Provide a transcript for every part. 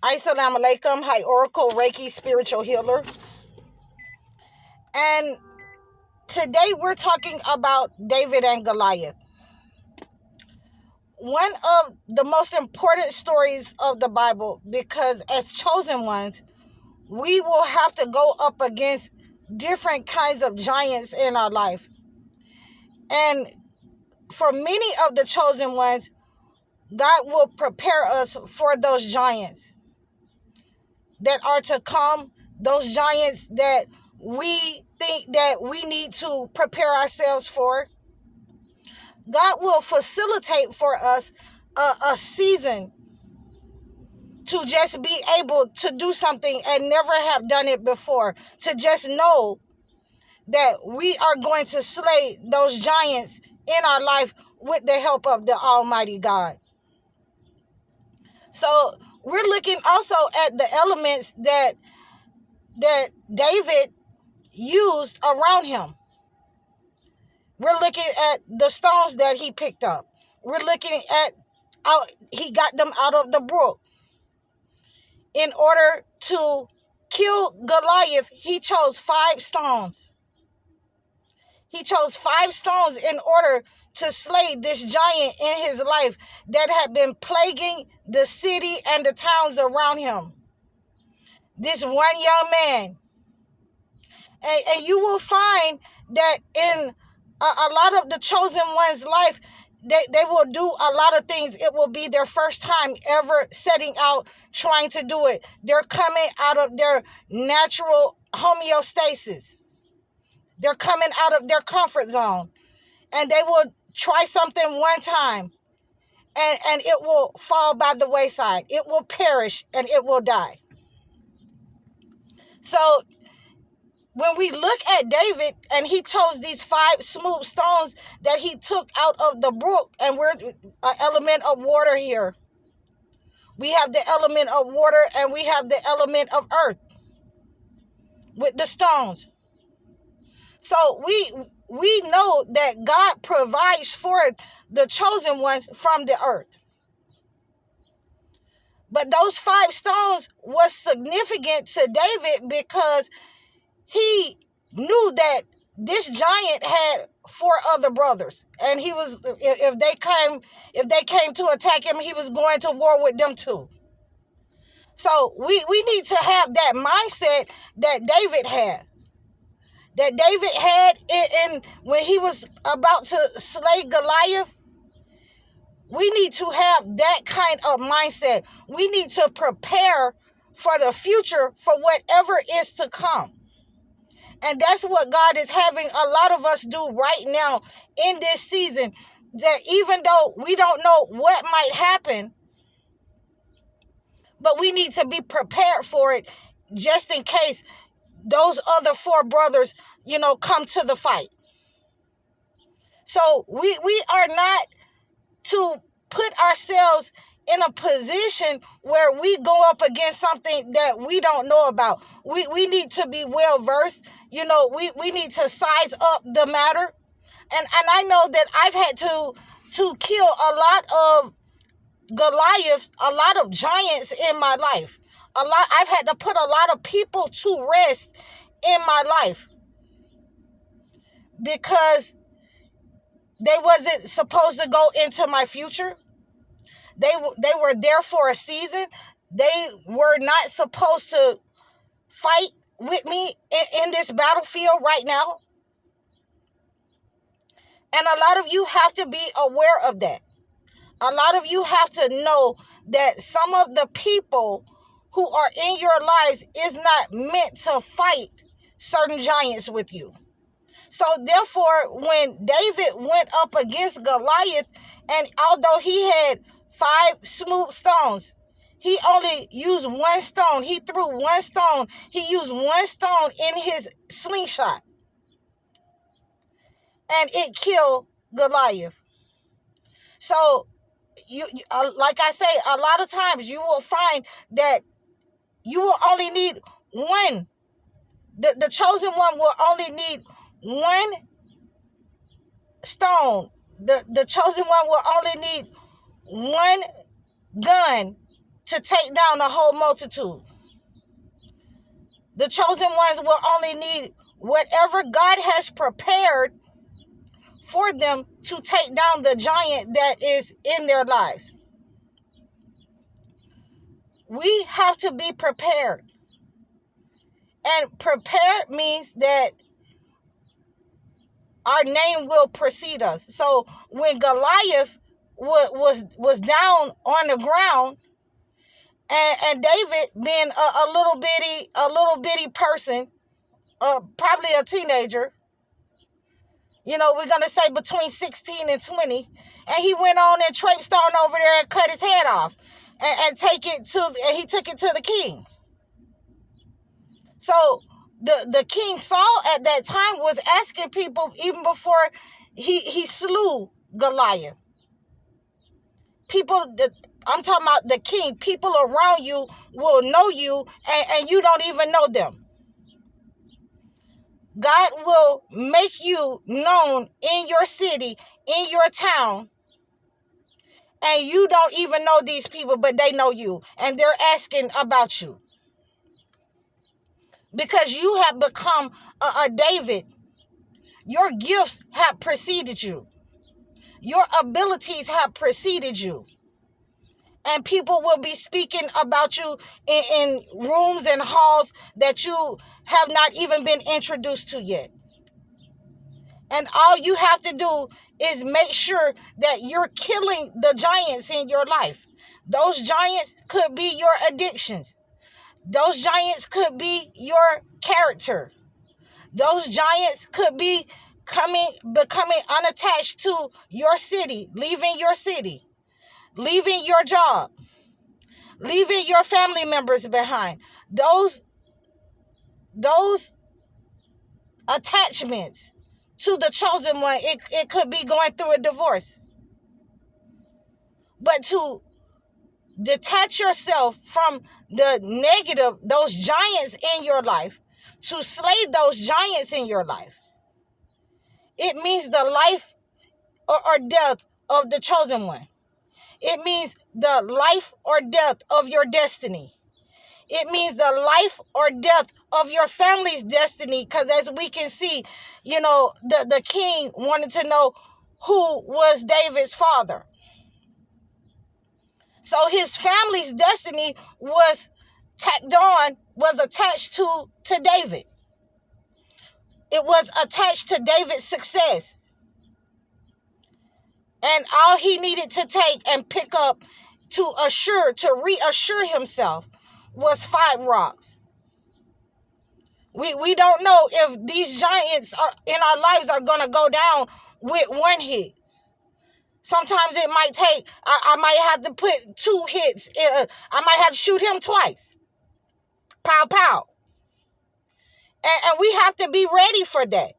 Assalamu alaikum. Hi, Oracle Reiki spiritual healer. And today we're talking about David and Goliath. One of the most important stories of the Bible, because as chosen ones, we will have to go up against different kinds of giants in our life. And for many of the chosen ones, God will prepare us for those giants that are to come, those giants that we think that we need to prepare ourselves for. God will facilitate for us a season to just be able to do something and never have done it before, to just know that we are going to slay those giants in our life with the help of the Almighty God. So we're looking also at the elements that David used around him. We're looking at the stones that he picked up. We're looking at how he got them out of the brook. In order to kill Goliath, he chose 5 stones. He chose 5 stones in order to slay this giant in his life that had been plaguing the city and the towns around him. This one young man. And you will find that in a lot of the chosen ones' life, they will do a lot of things. It will be their first time ever setting out trying to do it. They're coming out of their natural homeostasis. They're coming out of their comfort zone. And they will try something one time, and it will fall by the wayside. It will perish and it will die. So when we look at David, and he chose these 5 smooth stones that he took out of the brook, and we're an element of water here. We have the element of water and we have the element of earth with the stones. So we know that God provides for the chosen ones from the earth. But those 5 stones was significant to David because he knew that this giant had 4 other brothers, and he was, if they came to attack him, he was going to war with them too. So we need to have that mindset that David had. That David had in when he was about to slay Goliath. We need to have that kind of mindset. We need to prepare for the future, for whatever is to come. And that's what God is having a lot of us do right now in this season. That even though we don't know what might happen, but we need to be prepared for it just in case those other 4 brothers, come to the fight. So we are not to put ourselves in a position where we go up against something that we don't know about. We need to be well versed. We need to size up the matter. And I know that I've had to kill a lot of Goliaths, a lot of giants in my life. I've had to put a lot of people to rest in my life because they wasn't supposed to go into my future. They were there for a season. They were not supposed to fight with me in this battlefield right now. And a lot of you have to be aware of that. A lot of you have to know that some of the people who are in your lives is not meant to fight certain giants with you. So therefore, when David went up against Goliath, and although he had 5 smooth stones, he only used 1 stone. He threw 1 stone. He used 1 stone in his slingshot. And it killed Goliath. So, like I say, a lot of times you will find that you will only need 1. The chosen one will only need 1 stone. The chosen one will only need 1 gun to take down the whole multitude. The chosen ones will only need whatever God has prepared for them to take down the giant that is in their lives. We have to be prepared. And prepared means that our name will precede us. So when Goliath was down on the ground, and David being a little bitty person, probably a teenager, we're gonna say between 16 and 20, and he went on and traipsed on over there and cut his head off, and he took it to the king. So the King Saul at that time was asking people, even before he slew Goliath. People, I'm talking about the king, people around you will know you, and you don't even know them. God will make you known in your city, in your town, and you don't even know these people, but they know you, and they're asking about you. Because you have become a David. Your gifts have preceded you. Your abilities have preceded you. And people will be speaking about you in rooms and halls that you have not even been introduced to yet. And all you have to do is make sure that you're killing the giants in your life. Those giants could be your addictions. Those giants could be your character. Those giants could be becoming unattached to your city, leaving your city, leaving your job, leaving your family members behind. Those attachments to the chosen one, it could be going through a divorce. But to detach yourself from the negative, those giants in your life, to slay those giants in your life, it means the life or death of the chosen one. It means the life or death of your destiny. It means the life or death of your family's destiny. Because as we can see, the king wanted to know who was David's father. So his family's destiny was attached to David. It was attached to David's success. And all he needed to take and pick up to reassure himself was 5 rocks. We don't know if these giants in our lives are going to go down with 1 hit. Sometimes it might take, I might have to put 2 hits. I might have to shoot him twice. Pow, pow. And we have to be ready for that.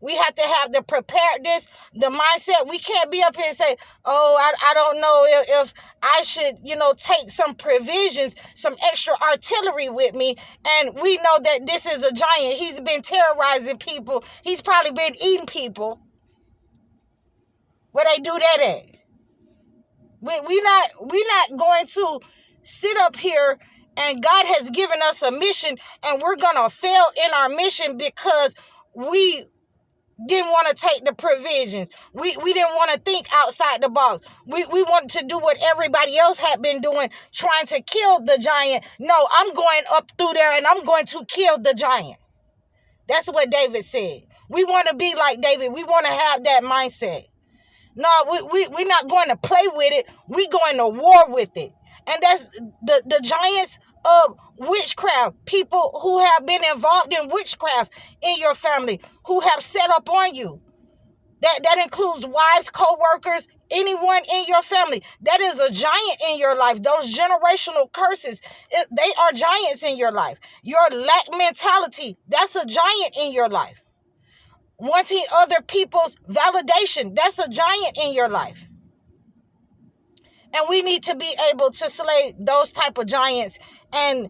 We have to have the preparedness, the mindset. We can't be up here and say, oh, I don't know if I should, take some provisions, some extra artillery with me. And we know that this is a giant. He's been terrorizing people. He's probably been eating people. Where they do that at? We're not going to sit up here, and God has given us a mission, and we're going to fail in our mission because we didn't want to take the provisions. We didn't want to think outside the box. We wanted to do what everybody else had been doing, trying to kill the giant. No, I'm going up through there and I'm going to kill the giant. That's what David said. We want to be like David. We want to have that mindset. No, we're not going to play with it. We're going to war with it. And that's the giants of witchcraft, people who have been involved in witchcraft in your family, who have set up on you. That includes wives, co-workers, anyone in your family. That is a giant in your life. Those generational curses, they are giants in your life. Your lack mentality, that's a giant in your life. Wanting other people's validation, that's a giant in your life. And we need to be able to slay those type of giants and,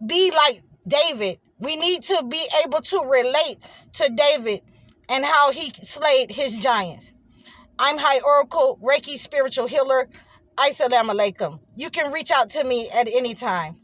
be like David. We need to be able to relate to David and how he slayed his giants. I'm High Oracle, Reiki spiritual healer. Assalamu alaikum. You can reach out to me at any time.